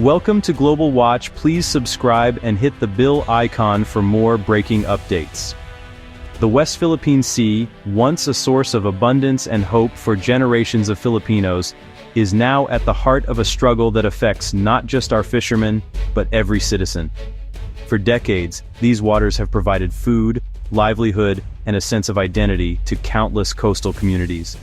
Welcome to Global Watch. Please subscribe and hit the bell icon for more breaking updates. The West Philippine Sea, once a source of abundance and hope for generations of Filipinos, is now at the heart of a struggle that affects not just our fishermen, but every citizen. For decades, these waters have provided food, livelihood, and a sense of identity to countless coastal communities.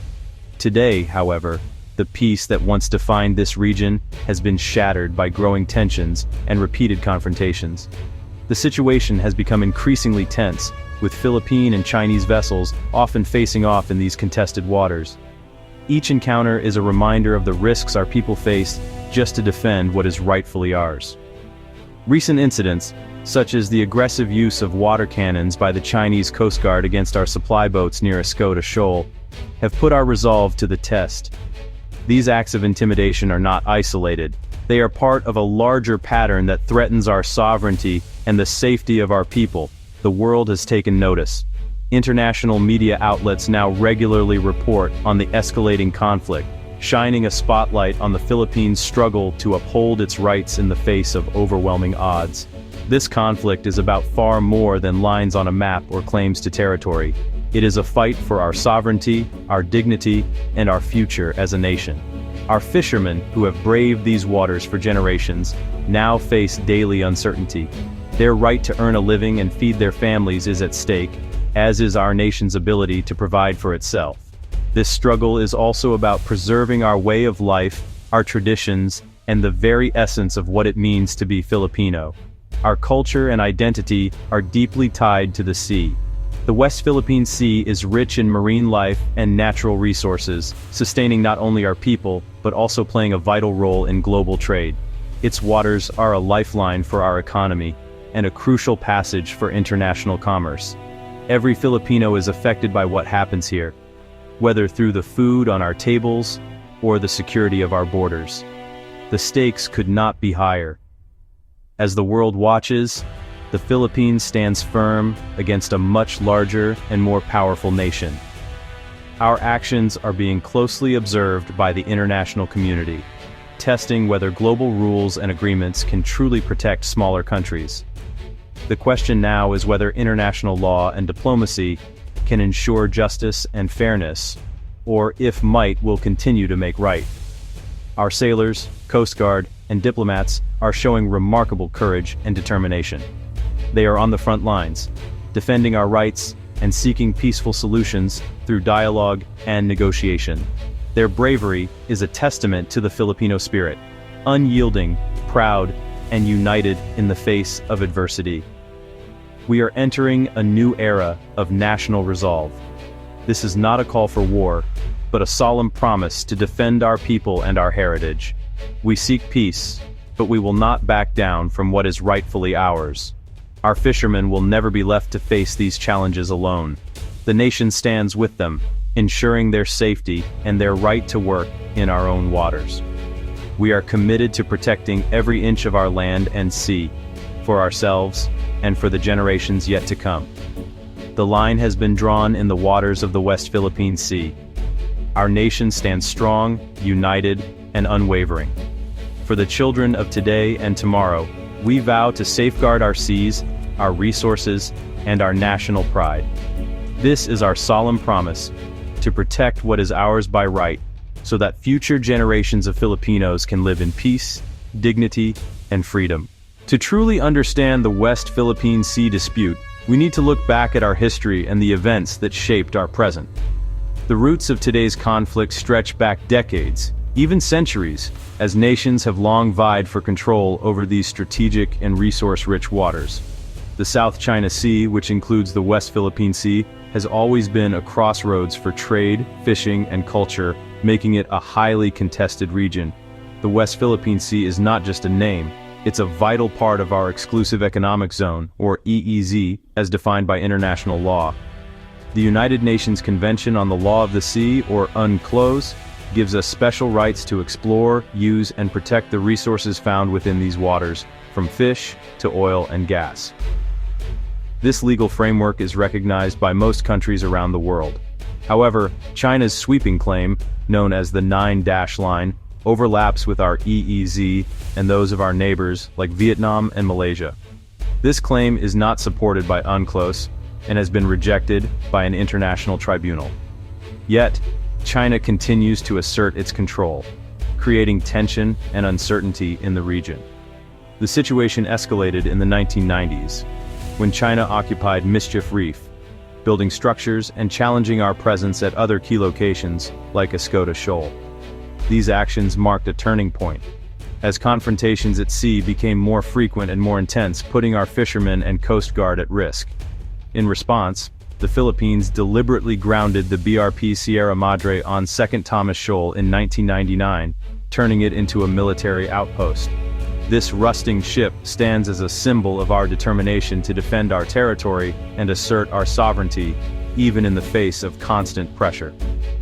Today, however, the peace that once defined this region has been shattered by growing tensions and repeated confrontations. The situation has become increasingly tense, with Philippine and Chinese vessels often facing off in these contested waters. Each encounter is a reminder of the risks our people face just to defend what is rightfully ours. Recent incidents, such as the aggressive use of water cannons by the Chinese Coast Guard against our supply boats near Escoda Shoal, have put our resolve to the test. These acts of intimidation are not isolated. They are part of a larger pattern that threatens our sovereignty and the safety of our people. The world has taken notice. International media outlets now regularly report on the escalating conflict, shining a spotlight on the Philippines' struggle to uphold its rights in the face of overwhelming odds. This conflict is about far more than lines on a map or claims to territory. It is a fight for our sovereignty, our dignity, and our future as a nation. Our fishermen, who have braved these waters for generations, now face daily uncertainty. Their right to earn a living and feed their families is at stake, as is our nation's ability to provide for itself. This struggle is also about preserving our way of life, our traditions, and the very essence of what it means to be Filipino. Our culture and identity are deeply tied to the sea. The West Philippine Sea is rich in marine life and natural resources, sustaining not only our people, but also playing a vital role in global trade. Its waters are a lifeline for our economy, and a crucial passage for international commerce. Every Filipino is affected by what happens here, whether through the food on our tables or the security of our borders. The stakes could not be higher. As the world watches, the Philippines stands firm against a much larger and more powerful nation. Our actions are being closely observed by the international community, testing whether global rules and agreements can truly protect smaller countries. The question now is whether international law and diplomacy can ensure justice and fairness, or if might will continue to make right. Our sailors, Coast Guard, and diplomats are showing remarkable courage and determination. They are on the front lines, defending our rights and seeking peaceful solutions through dialogue and negotiation. Their bravery is a testament to the Filipino spirit, unyielding, proud, and united in the face of adversity. We are entering a new era of national resolve. This is not a call for war, but a solemn promise to defend our people and our heritage. We seek peace, but we will not back down from what is rightfully ours. Our fishermen will never be left to face these challenges alone. The nation stands with them, ensuring their safety and their right to work in our own waters. We are committed to protecting every inch of our land and sea, for ourselves and for the generations yet to come. The line has been drawn in the waters of the West Philippine Sea. Our nation stands strong, united, and unwavering. For the children of today and tomorrow, we vow to safeguard our seas, our resources, and our national pride. This is our solemn promise, to protect what is ours by right, so that future generations of Filipinos can live in peace, dignity, and freedom. To truly understand the West Philippine Sea dispute, we need to look back at our history and the events that shaped our present. The roots of today's conflict stretch back decades, even centuries, as nations have long vied for control over these strategic and resource-rich waters. The South China Sea, which includes the West Philippine Sea, has always been a crossroads for trade, fishing, and culture, making it a highly contested region. The West Philippine Sea is not just a name, it's a vital part of our exclusive economic zone, or EEZ, as defined by international law. The United Nations Convention on the Law of the Sea, or UNCLOS, gives us special rights to explore, use, and protect the resources found within these waters, from fish to oil and gas. This legal framework is recognized by most countries around the world. However, China's sweeping claim, known as the 9-Line, overlaps with our EEZ and those of our neighbors like Vietnam and Malaysia. This claim is not supported by UNCLOS and has been rejected by an international tribunal. Yet, China continues to assert its control, creating tension and uncertainty in the region. The situation escalated in the 1990s, when China occupied Mischief Reef, building structures and challenging our presence at other key locations like Escoda Shoal. These actions marked a turning point, as confrontations at sea became more frequent and more intense, putting our fishermen and Coast Guard at risk. In response, the Philippines deliberately grounded the BRP Sierra Madre on 2nd Thomas Shoal in 1999, turning it into a military outpost. This rusting ship stands as a symbol of our determination to defend our territory and assert our sovereignty, even in the face of constant pressure.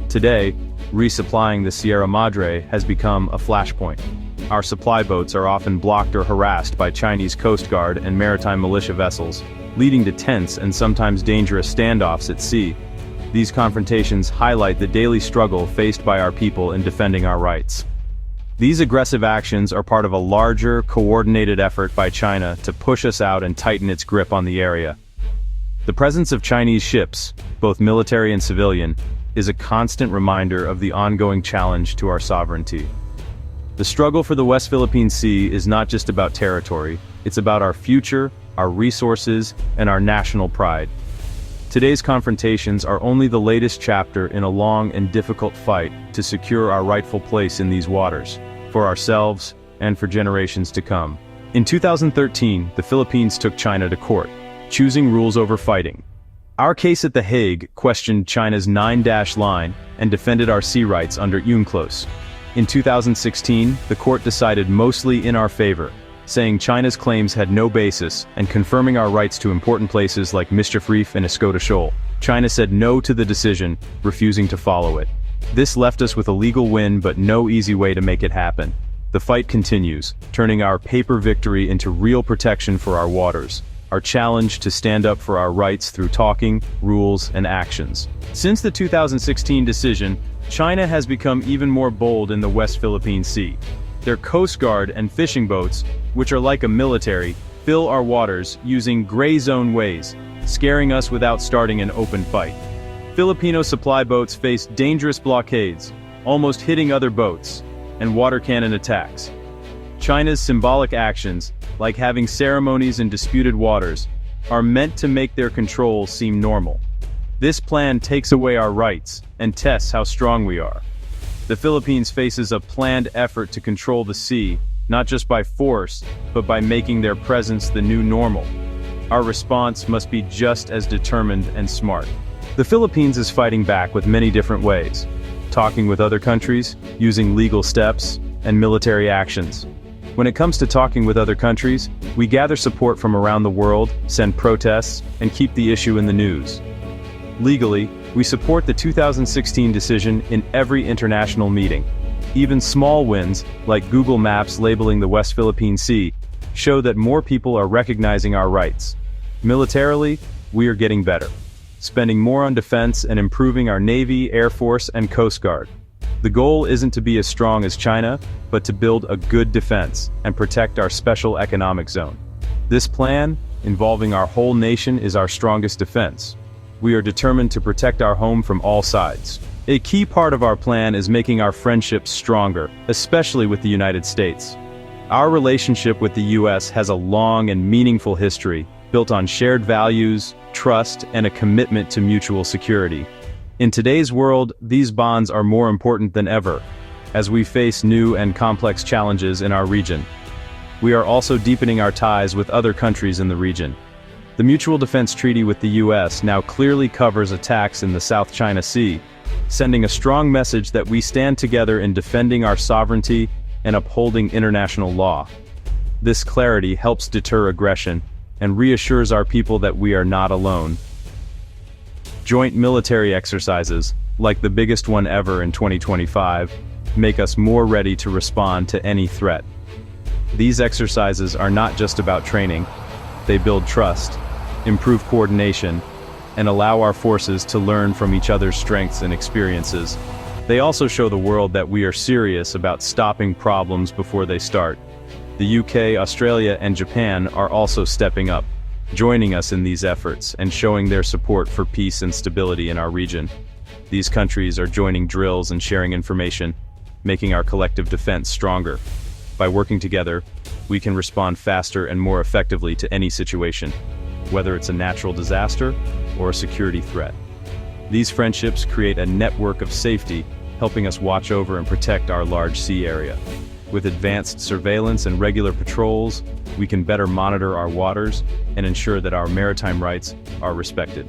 Today, resupplying the Sierra Madre has become a flashpoint. Our supply boats are often blocked or harassed by Chinese Coast Guard and maritime militia vessels, leading to tense and sometimes dangerous standoffs at sea. These confrontations highlight the daily struggle faced by our people in defending our rights. These aggressive actions are part of a larger, coordinated effort by China to push us out and tighten its grip on the area. The presence of Chinese ships, both military and civilian, is a constant reminder of the ongoing challenge to our sovereignty. The struggle for the West Philippine Sea is not just about territory, it's about our future, our resources, and our national pride. Today's confrontations are only the latest chapter in a long and difficult fight to secure our rightful place in these waters, for ourselves and for generations to come. In 2013, the Philippines took China to court, choosing rules over fighting. Our case at The Hague questioned China's 9-dash line and defended our sea rights under UNCLOS. In 2016, the court decided mostly in our favor, saying China's claims had no basis and confirming our rights to important places like Mischief Reef and Escoda Shoal. China said no to the decision, refusing to follow it. This left us with a legal win but no easy way to make it happen. The fight continues, turning our paper victory into real protection for our waters. Our challenge to stand up for our rights through talking, rules, and actions. Since the 2016 decision, China has become even more bold in the West Philippine Sea. Their Coast Guard and fishing boats, which are like a military, fill our waters using gray zone ways, scaring us without starting an open fight. Filipino supply boats face dangerous blockades, almost hitting other boats, and water cannon attacks. China's symbolic actions, like having ceremonies in disputed waters, are meant to make their control seem normal. This plan takes away our rights and tests how strong we are. The Philippines faces a planned effort to control the sea, not just by force, but by making their presence the new normal. Our response must be just as determined and smart. The Philippines is fighting back with many different ways, talking with other countries, using legal steps, and military actions. When it comes to talking with other countries, we gather support from around the world, send protests, and keep the issue in the news. Legally, we support the 2016 decision in every international meeting. Even small wins, like Google Maps labeling the West Philippine Sea, show that more people are recognizing our rights. Militarily, we are getting better, spending more on defense and improving our Navy, Air Force, and Coast Guard. The goal isn't to be as strong as China, but to build a good defense and protect our special economic zone. This plan, involving our whole nation, is our strongest defense. We are determined to protect our home from all sides. A key part of our plan is making our friendships stronger, especially with the United States. Our relationship with the U.S. has a long and meaningful history, built on shared values, trust, and a commitment to mutual security. In today's world, these bonds are more important than ever, as we face new and complex challenges in our region. We are also deepening our ties with other countries in the region. The Mutual Defense Treaty with the U.S. now clearly covers attacks in the South China Sea, sending a strong message that we stand together in defending our sovereignty and upholding international law. This clarity helps deter aggression and reassures our people that we are not alone. Joint military exercises, like the biggest one ever in 2025, make us more ready to respond to any threat. These exercises are not just about training. They build trust, improve coordination, and allow our forces to learn from each other's strengths and experiences. They also show the world that we are serious about stopping problems before they start. The UK, Australia, and Japan are also stepping up, joining us in these efforts and showing their support for peace and stability in our region. These countries are joining drills and sharing information, making our collective defense stronger. By working together, we can respond faster and more effectively to any situation, whether it's a natural disaster or a security threat. These friendships create a network of safety, helping us watch over and protect our large sea area. With advanced surveillance and regular patrols, we can better monitor our waters and ensure that our maritime rights are respected.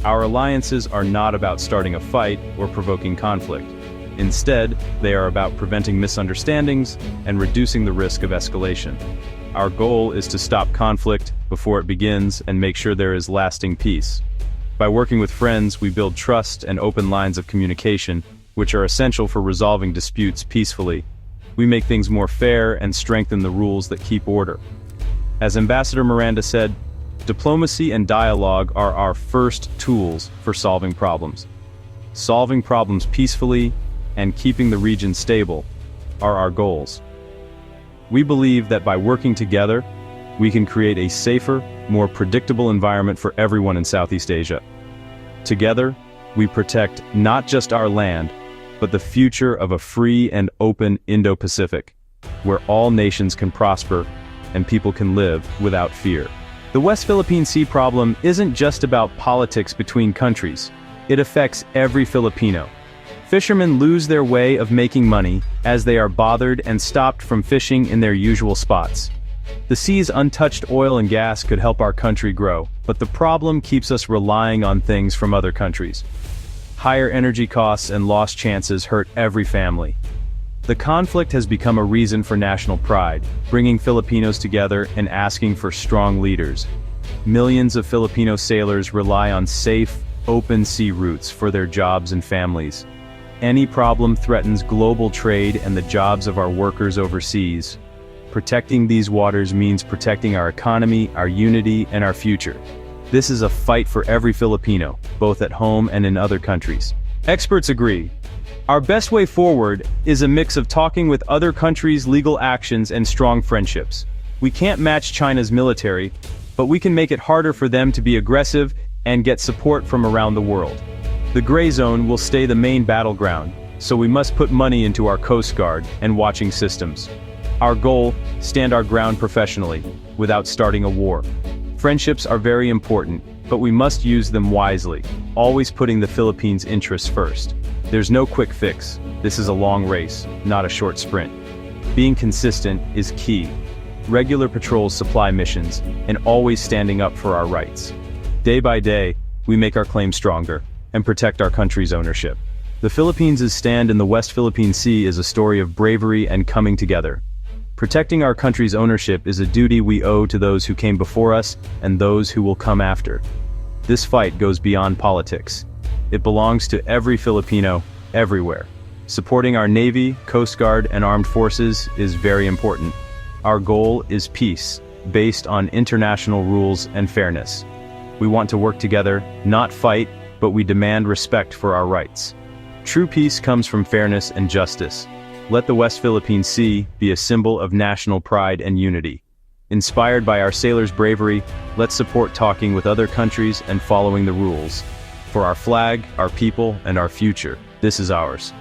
Our alliances are not about starting a fight or provoking conflict. Instead, they are about preventing misunderstandings and reducing the risk of escalation. Our goal is to stop conflict before it begins and make sure there is lasting peace. By working with friends, we build trust and open lines of communication, which are essential for resolving disputes peacefully. We make things more fair and strengthen the rules that keep order. As Ambassador Miranda said, diplomacy and dialogue are our first tools for solving problems. Solving problems peacefully and keeping the region stable are our goals. We believe that by working together, we can create a safer, more predictable environment for everyone in Southeast Asia. Together, we protect not just our land, but the future of a free and open Indo-Pacific, where all nations can prosper and people can live without fear. The West Philippine Sea problem isn't just about politics between countries. It affects every Filipino. Fishermen lose their way of making money as they are bothered and stopped from fishing in their usual spots. The sea's untouched oil and gas could help our country grow, but the problem keeps us relying on things from other countries. Higher energy costs and lost chances hurt every family. The conflict has become a reason for national pride, bringing Filipinos together and asking for strong leaders. Millions of Filipino sailors rely on safe, open sea routes for their jobs and families. Any problem threatens global trade and the jobs of our workers overseas. Protecting these waters means protecting our economy, our unity, and our future. This is a fight for every Filipino, both at home and in other countries. Experts agree. Our best way forward is a mix of talking with other countries' legal actions and strong friendships. We can't match China's military, but we can make it harder for them to be aggressive and get support from around the world. The gray zone will stay the main battleground, so we must put money into our Coast Guard and watching systems. Our goal, stand our ground professionally, without starting a war. Friendships are very important, but we must use them wisely, always putting the Philippines' interests first. There's no quick fix. This is a long race, not a short sprint. Being consistent is key. Regular patrols supply missions, and always standing up for our rights. Day by day, we make our claim stronger and protect our country's ownership. The Philippines' stand in the West Philippine Sea is a story of bravery and coming together. Protecting our country's ownership is a duty we owe to those who came before us and those who will come after. This fight goes beyond politics. It belongs to every Filipino, everywhere. Supporting our Navy, Coast Guard, and armed forces is very important. Our goal is peace, based on international rules and fairness. We want to work together, not fight, but we demand respect for our rights. True peace comes from fairness and justice. Let the West Philippine Sea be a symbol of national pride and unity. Inspired by our sailors' bravery, let's support talking with other countries and following the rules. For our flag, our people, and our future, this is ours.